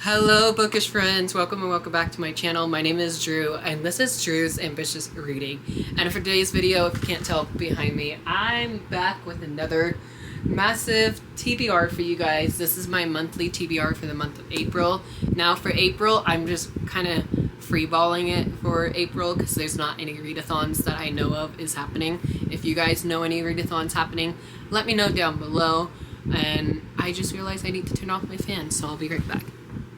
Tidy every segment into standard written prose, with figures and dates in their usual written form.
Hello bookish friends, welcome and welcome back to my channel. My name is Drew and this is Drew's Ambitious Reading. And for today's video, if you can't tell behind me, I'm back with another massive TBR for you guys. This is my monthly TBR for the month of April. Now for April, I'm just kind of freeballing it for April because there's not any readathons that I know of is happening. If you guys know any readathons happening, let me know down below. And I just realized I need to turn off my fan, so I'll be right back.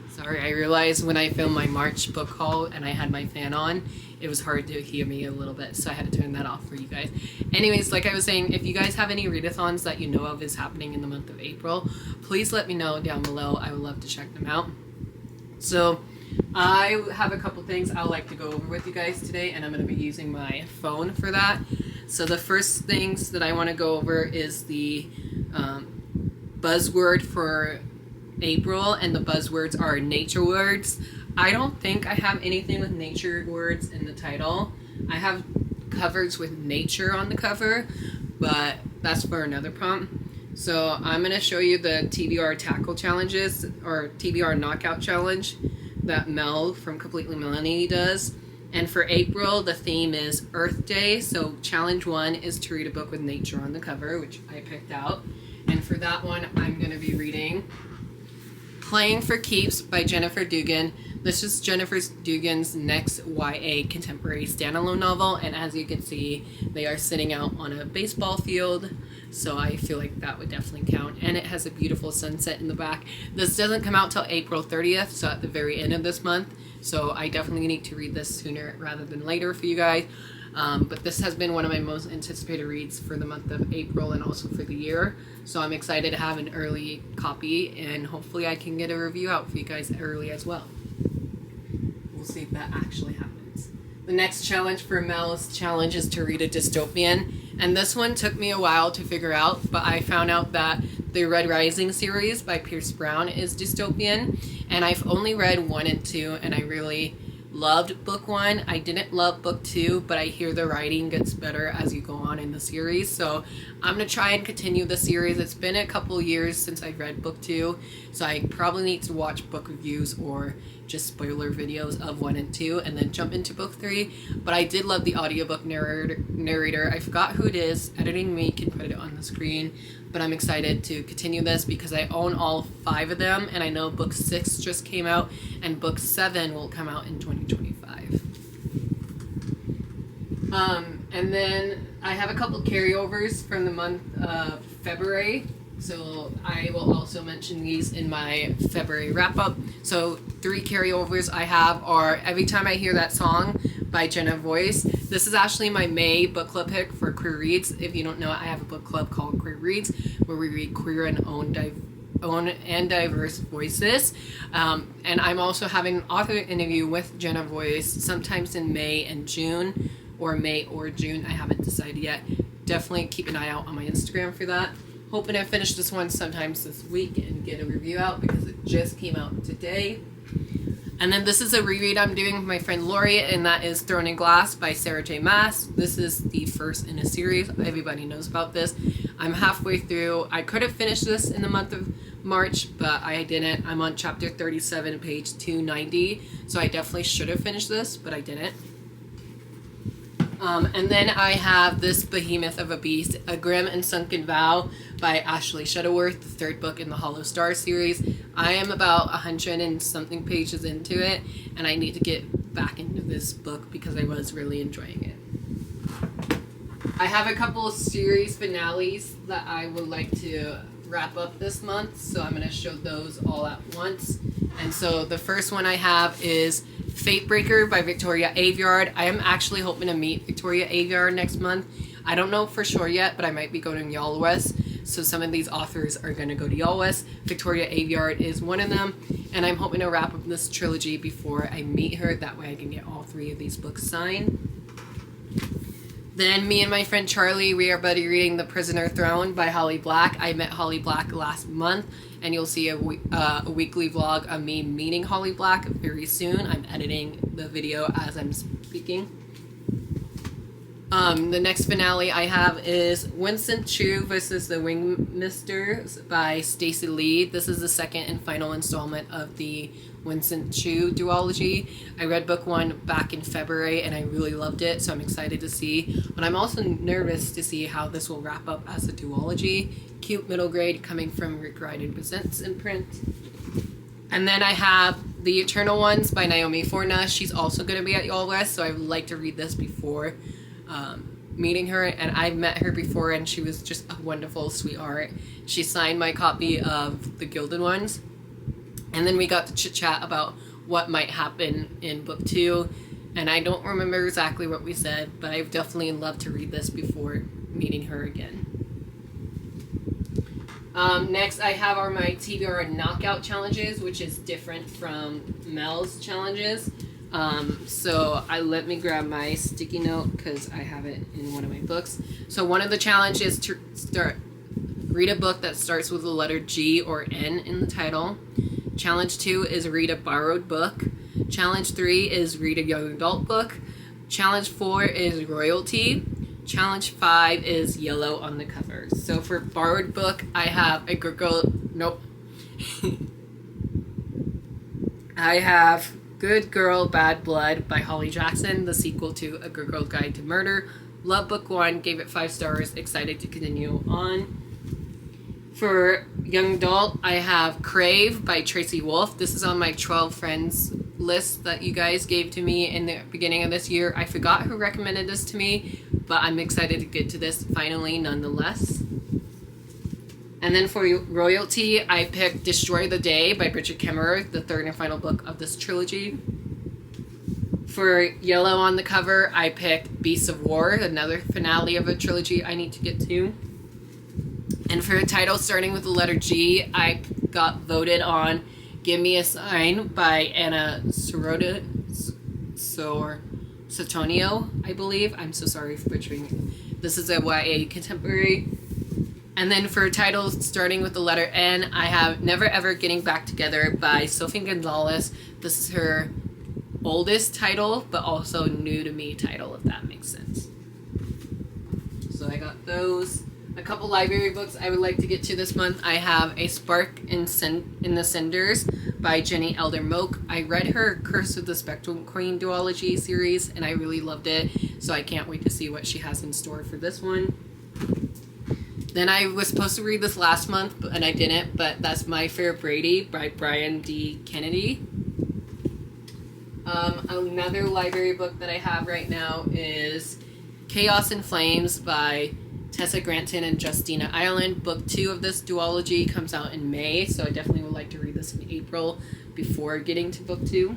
Sorry, I realized when I filmed my March book haul and I had my fan on, it was hard to hear me a little bit, so I had to turn that off for you guys. Anyways, like I was saying, if you guys have any readathons that you know of is happening in the month of April, please let me know down below. I would love to check them out. So, I have a couple things I'd like to go over with you guys today, and I'm going to be using my phone for that. So the first things that I want to go over is the buzzword for April, and the buzzwords are nature words. I don't think I have anything with nature words in the title. I have covers with nature on the cover, but that's for another prompt. So I'm going to show you the TBR tackle challenges, or TBR knockout challenge that Mel from Completely Melanie does. And for April, the theme is Earth Day. So challenge 1 is to read a book with nature on the cover, which I picked out. And for that one, I'm going to be reading Playing for Keeps by Jennifer Dugan. This is Jennifer Dugan's next YA contemporary standalone novel, and as you can see, they are sitting out on a baseball field, so I feel like that would definitely count. And it has a beautiful sunset in the back. This doesn't come out till April 30th, so at the very end of this month, so I definitely need to read this sooner rather than later for you guys. But this has been one of my most anticipated reads for the month of April and also for the year. So I'm excited to have an early copy, and hopefully I can get a review out for you guys early as well. We'll see if that actually happens. The next challenge for Mel's challenge is to read a dystopian. And this one took me a while to figure out, but I found out that the Red Rising series by Pierce Brown is dystopian. And I've only read 1 and 2, and I really loved book 1. I didn't love book 2, but I hear the writing gets better as you go on in the series. So I'm going to try and continue the series. It's been a couple years since I read book 2, so I probably need to watch book reviews or just spoiler videos of 1 and 2 and then jump into book 3. But I did love the audiobook narrator. I forgot who it is. Editing me can put it on the screen. But I'm excited to continue this because I own all 5 of them, and I know book 6 just came out, and book 7 will come out in 2025. And then I have a couple carryovers from the month of February, so I will also mention these in my February wrap-up. So 3 carryovers I have are Every Time I Hear That Song by Jenna Voice. This is actually my May book club pick for Queerreads. If you don't know, I have a book club called Queerreads where we read queer and own and diverse voices. And I'm also having an author interview with Jenna Voice sometimes in May and June, or May or June. I haven't decided yet. Definitely keep an eye out on my Instagram for that. Hoping to finish this one sometimes this week and get a review out because it just came out today. And then this is a reread I'm doing with my friend Lori, and that is Thrown in Glass by Sarah J. Maas. This is the first in a series. Everybody knows about this. I'm halfway through. I could have finished this in the month of March, but I didn't. I'm on chapter 37, page 290, so I definitely should have finished this, but I didn't. And then I have this behemoth of a beast, A Grim and Sunken Vow by Ashley Shuttleworth, the 3rd book in the Hollow Star series. I am about 100 and something pages into it, and I need to get back into this book because I was really enjoying it. I have a couple of series finales that I would like to wrap up this month, so I'm going to show those all at once. And so the first one I have is Fatebreaker by Victoria Aveyard. I am actually hoping to meet Victoria Aveyard next month. I don't know for sure yet, but I might be going to Yallwest. So some of these authors are going to go to Yallwest. Victoria Aveyard is one of them. And I'm hoping to wrap up this trilogy before I meet her. That way I can get all 3 of these books signed. Then me and my friend Charlie, we are buddy reading The Prisoner Throne by Holly Black. I met Holly Black last month, and you'll see a weekly vlog of me meeting Holly Black very soon. I'm editing the video as I'm speaking. The next finale I have is Winston Chu versus the Wingmisters by Stacey Lee. This is the second and final installment of the Winston Chu duology. I read book 1 back in February and I really loved it, so I'm excited to see. But I'm also nervous to see how this will wrap up as a duology. Cute middle grade coming from Rick Riordan Presents imprint. And then I have The Eternal Ones by Naomi Forna. She's also going to be at Yallwest, so I would like to read this before meeting her. And I've met her before and she was just a wonderful sweetheart. She signed my copy of The Gilded Ones. And then we got to chit chat about what might happen in book 2. And I don't remember exactly what we said, but I've definitely loved to read this before meeting her again. Next I have are my TBR knockout challenges, which is different from Mel's challenges. So let me grab my sticky note because I have it in one of my books. So one of the challenges is to read a book that starts with the letter G or N in the title. Challenge 2 is read a borrowed book. Challenge 3 is read a young adult book. Challenge 4 is royalty. Challenge 5 is yellow on the cover. So for borrowed book, I have a good girl. Nope. I have Good Girl, Bad Blood by Holly Jackson, the sequel to A Good Girl's Guide to Murder. Love book 1, gave it 5 stars, excited to continue on. For young adult, I have Crave by Tracy Wolff. This is on my 12 friends list that you guys gave to me in the beginning of this year. I forgot who recommended this to me, but I'm excited to get to this finally nonetheless. And then for royalty, I picked Destroy the Day by Bridget Kemmerer, the third and final book of this trilogy. For yellow on the cover, I picked Beasts of War, another finale of a trilogy I need to get to. And for a title starting with the letter G, I got voted on Give Me a Sign by Anna Sotonio, I believe. I'm so sorry for butchering it. This is a YA contemporary. And then for titles starting with the letter N, I have Never Ever Getting Back Together by Sophie Gonzalez. This is her oldest title, but also new to me title, if that makes sense. So I got those. A couple library books I would like to get to this month. I have A Spark in the Cinders by Jenny Elder Moak. I read her Curse of the Spectral Queen duology series and I really loved it, so I can't wait to see what she has in store for this one. Then I was supposed to read this last month and I didn't, but that's My Fair Brady by Brian D. Kennedy. Another library book that I have right now is Chaos in Flames by Tessa Granton and Justina Ireland. Book 2 of this duology comes out in May, so I definitely would like to read this in April before getting to book 2.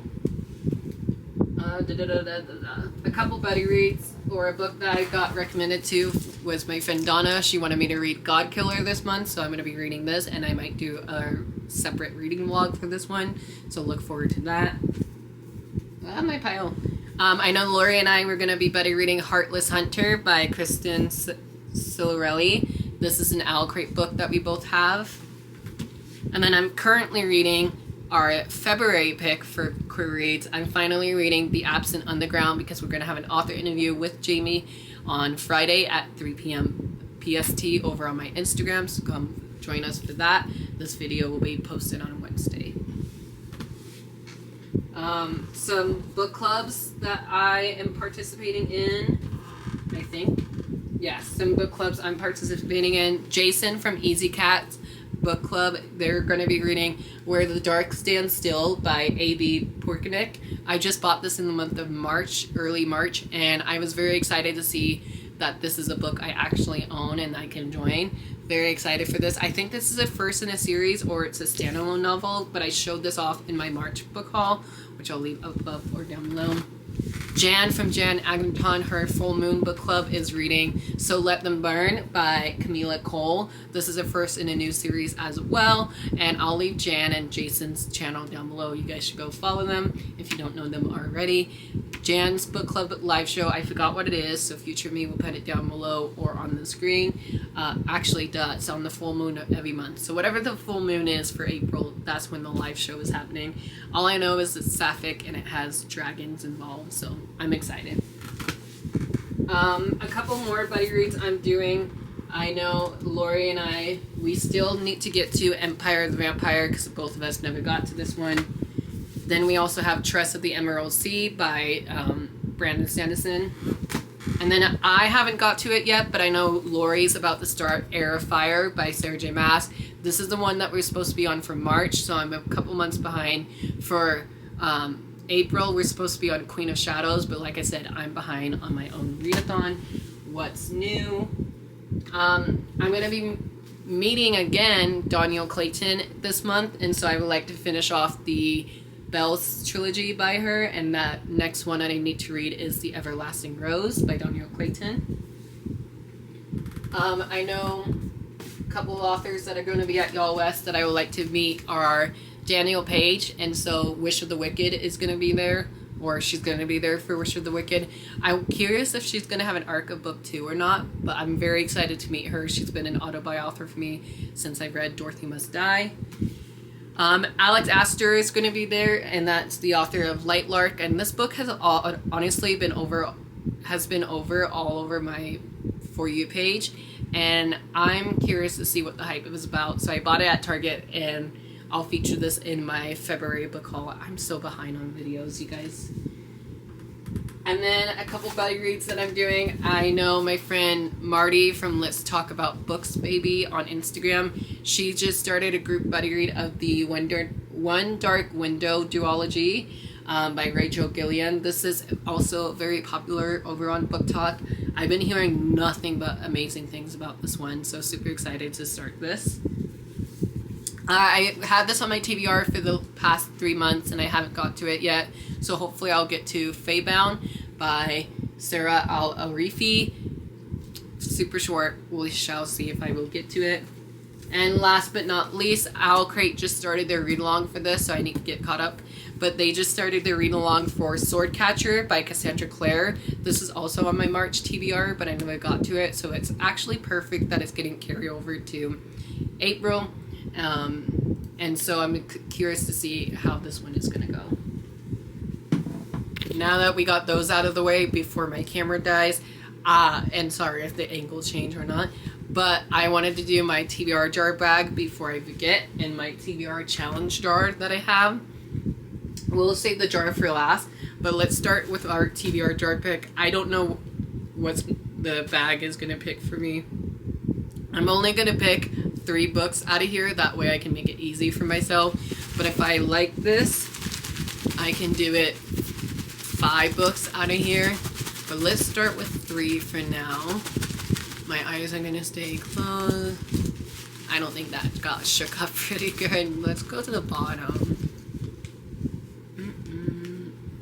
A couple buddy reads, or a book that I got recommended to was my friend Donna. She wanted me to read God Killer this month, so I'm going to be reading this, and I might do a separate reading vlog for this one, so look forward to that. My pile. I know Lori and I were going to be buddy reading Heartless Hunter by Kristen Silarelli. This is an Owlcrate book that we both have. And then I'm currently reading our February pick for Queerreads. I'm finally reading The Absent Underground because we're going to have an author interview with Jamie on Friday at 3 p.m. PST over on my Instagram, so come join us for that. This video will be posted on Wednesday. Some book clubs that I am participating in, I think. Yes, some book clubs I'm participating in. Jaysen from Easy Cats book club, they're going to be reading Where the Dark Stands Still by A.B. Porkinick. I just bought this in the month of March, early March, and I was very excited to see that this is a book I actually own and I can join. Very excited for this. I think this is a first in a series or it's a standalone novel, but I showed this off in my March book haul, which I'll leave above or down below. Jan from Jan Agneton, her Full Moon book club, is reading So Let Them Burn by Camila Cole. This is a first in a new series as well, and I'll leave Jan and Jason's channel down below. You guys should go follow them if you don't know them already. Jan's book club live show, I forgot what it is, so future me will put it down below or on the screen. Actually, it's on the full moon every month. So whatever the full moon is for April, that's when the live show is happening. All I know is it's sapphic and it has dragons involved, so I'm excited. A couple more buddy reads I'm doing. I know Lori and we still need to get to Empire of the Vampire because both of us never got to this one. Then we also have Tress of the Emerald Sea by Brandon Sanderson. And then I haven't got to it yet, but I know Lori's about to start Heir of Fire by Sarah J. Maas. This is the one that we're supposed to be on for March, so I'm a couple months behind. For April, we're supposed to be on Queen of Shadows, but like I said, I'm behind on my own readathon. What's new? I'm going to be meeting again Danielle Clayton this month, and so I would like to finish off the Belle's trilogy by her, and that next one that I need to read is The Everlasting Rose by Danielle Clayton. I know a couple of authors that are going to be at Yallwest that I would like to meet are Daniel Page, and so Wish of the Wicked is going to be there, or she's going to be there for Wish of the Wicked. I'm curious if she's going to have an arc of book 2 or not, but I'm very excited to meet her. She's been an auto-buy author for me since I read Dorothy Must Die. Alex Astor is going to be there, and that's the author of Lightlark, and this book has honestly been over all over my For You page, and I'm curious to see what the hype is about, so I bought it at Target, and I'll feature this in my February book haul. I'm so behind on videos, you guys. And then a couple buddy reads that I'm doing. I know my friend Marti from Let's Talk About Books Baby on Instagram. She just started a group buddy read of the One Dark Window duology by Rachel Gillian. This is also very popular over on Book Talk. I've been hearing nothing but amazing things about this one, so super excited to start this. I had this on my TBR for the past 3 months and I haven't got to it yet, so hopefully I'll get to Feybound by Sarah Al-Arifi. Super short, we shall see if I will get to it. And last but not least, Owlcrate just started their read-along for this, so I need to get caught up. But they just started their read-along for Swordcatcher by Cassandra Clare. This is also on my March TBR, but I never got to it, so it's actually perfect that it's getting carried over to April. And so I'm curious to see how this one is going to go. Now that we got those out of the way before my camera dies, and sorry if the angle changed or not, but I wanted to do my TBR jar bag before I forget, and my TBR challenge jar that I have. We'll save the jar for last, but let's start with our TBR jar pick. I don't know what the bag is going to pick for me. I'm only going to pick 3 books out of here, that way I can make it easy for myself. But if I like this, I can do it 5 books out of here. But let's start with 3 for now. My eyes are going to stay closed. I don't think that got shook up pretty good. Let's go to the bottom.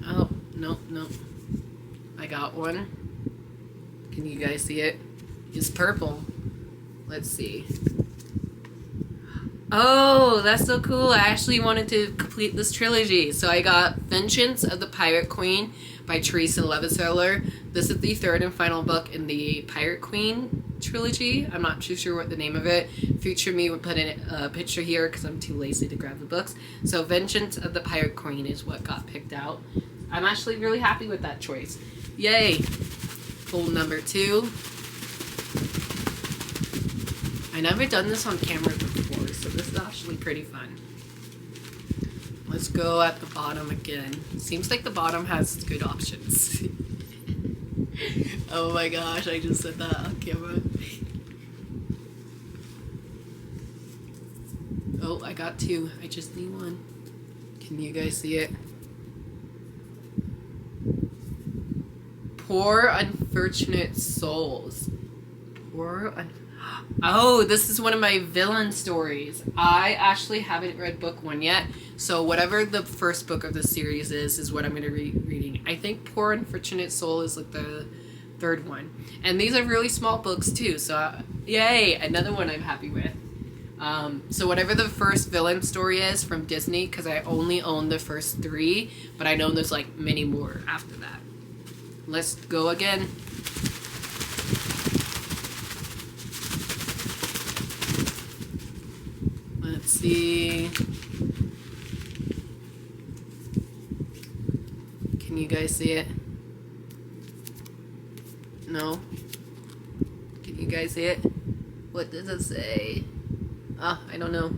Oh, nope. I got one. Can you guys see it? It's purple. Let's see. Oh, that's so cool. I actually wanted to complete this trilogy. So I got Vengeance of the Pirate Queen by Teresa Leviseller. This is the 3rd and final book in the Pirate Queen trilogy. I'm not too sure what the name of it. Future me would put in a picture here because I'm too lazy to grab the books. So Vengeance of the Pirate Queen is what got picked out. I'm actually really happy with that choice. Yay! Pull number 2. I never done this on camera before, so this is actually pretty fun. Let's go at the bottom again. Seems like the bottom has good options. Oh my gosh, I just said that on camera. Oh, I got 2. I just need 1. Can you guys see it? Poor Unfortunate Souls. Oh, this is one of my villain stories. I actually haven't read book 1 yet, so whatever the first book of the series is what I'm going to be reading. I think Poor Unfortunate Soul is like the 3rd one. And these are really small books too, so yay, another one I'm happy with. So whatever the first villain story is from Disney, because I only own the first 3, but I know there's like many more after that. Let's go again. Let's see. Can you guys see it? No? Can you guys see it? What does it say? I don't know.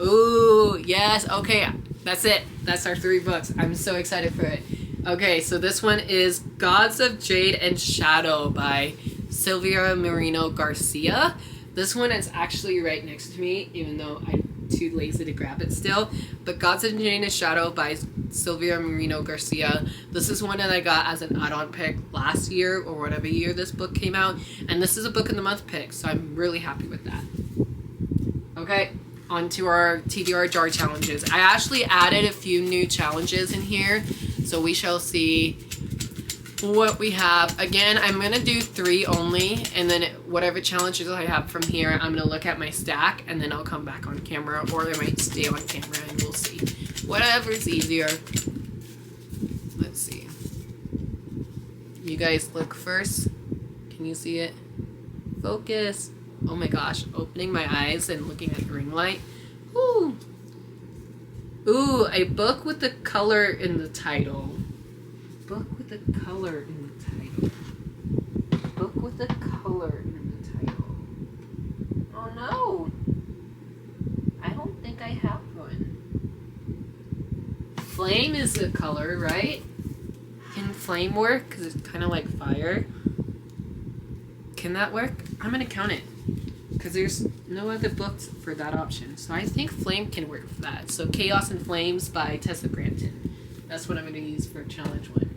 Ooh, yes. Okay, that's it. That's our 3 books. I'm so excited for it. Okay, so this one is Gods of Jade and Shadow by Silvia Moreno Garcia. This one is actually right next to me, even though I'm too lazy to grab it still. But Gods of Jade and Shadow by Silvia Moreno Garcia. This is one that I got as an add-on pick last year, or whatever year this book came out. And this is a book of the month pick, so I'm really happy with that. Okay, on to our TBR Jar challenges. I actually added a few new challenges in here, so we shall see what we have. Again, I'm going to do 3 only, and then whatever challenges I have from here, I'm going to look at my stack, and then I'll come back on camera, or I might stay on camera, and we'll see. Whatever's easier. Let's see. You guys look first. Can you see it? Focus. Oh my gosh, opening my eyes and looking at the ring light. Ooh. Ooh, a book with the color in the title. Book with the color in the title. Book with the color in the title. Oh no! I don't think I have one. Flame is the color, right? Can flame work? Because it's kind of like fire. Can that work? I'm going to count it. Because there's no other books for that option. So I think flame can work for that. So Chaos and Flames by Tessa Granton. That's what I'm going to use for challenge 1.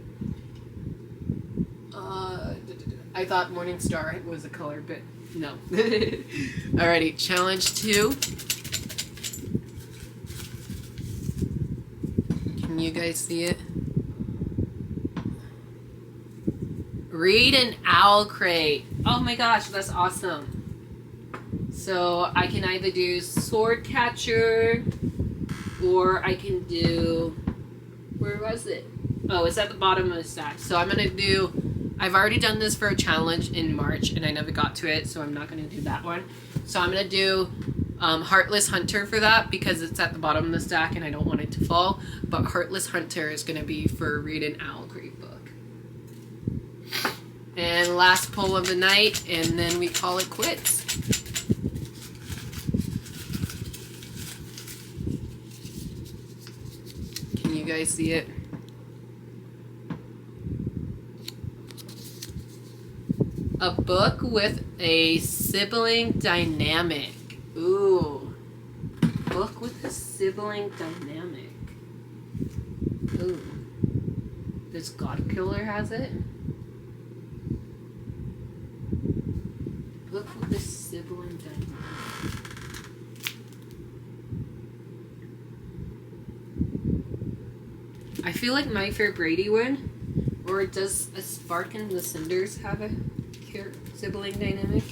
I thought Morning Star was a color, but no. Alrighty, challenge 2. Can you guys see it? Read an Owlcrate. Oh my gosh, that's awesome. So I can either do Sword Catcher, or I can do, where was it? Oh, it's at the bottom of the stack. So I'm going to do, I've already done this for a challenge in March, and I never got to it, so I'm not going to do that one. So I'm going to do Heartless Hunter for that, because it's at the bottom of the stack, and I don't want it to fall. But Heartless Hunter is going to be for Read an Owlcrate book. And last poll of the night, and then we call it quits. Can you guys see it? A book with a sibling dynamic. Ooh. Book with a sibling dynamic. Ooh. This God Killer has it? Book with a sibling dynamic. I feel like My Fair Brady would. Or does A Spark in the Cinders have a sibling dynamic?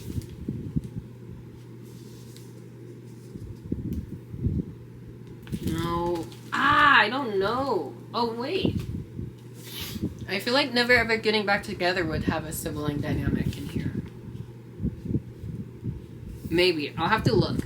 No. I don't know. Oh, wait. I feel like Never Ever Getting Back Together would have a sibling dynamic in here. Maybe. I'll have to look.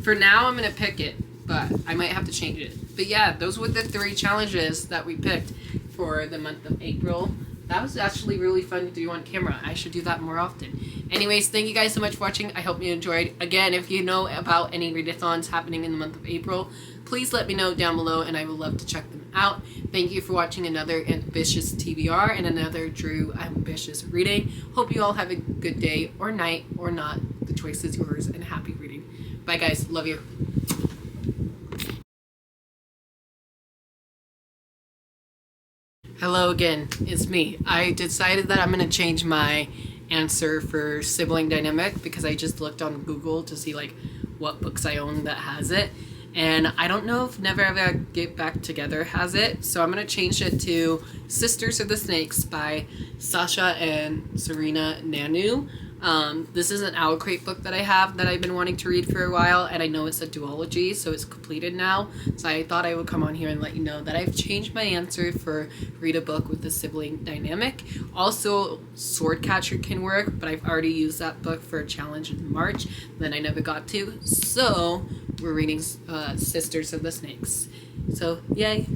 For now, I'm going to pick it, but I might have to change it. But yeah, those were the 3 challenges that we picked for the month of April. That was actually really fun to do on camera. I should do that more often. Anyways, thank you guys so much for watching. I hope you enjoyed. Again, if you know about any readathons happening in the month of April, please let me know down below, and I would love to check them out. Thank you for watching another ambitious TBR and another Drew ambitious reading. Hope you all have a good day or night or not. The choice is yours, and happy reading. Bye guys. Love you. Hello again, it's me. I decided that I'm going to change my answer for sibling dynamic because I just looked on Google to see like what books I own that has it. And I don't know if Never Ever Get Back Together has it, so I'm going to change it to Sisters of the Snakes by Sasha and Serena Nanu. This is an Owlcrate book that I have that I've been wanting to read for a while, and I know it's a duology, so it's completed now. So I thought I would come on here and let you know that I've changed my answer for read a book with a sibling dynamic. Also, Swordcatcher can work, but I've already used that book for a challenge in March that I never got to. So we're reading Sisters of the Snakes. So yay!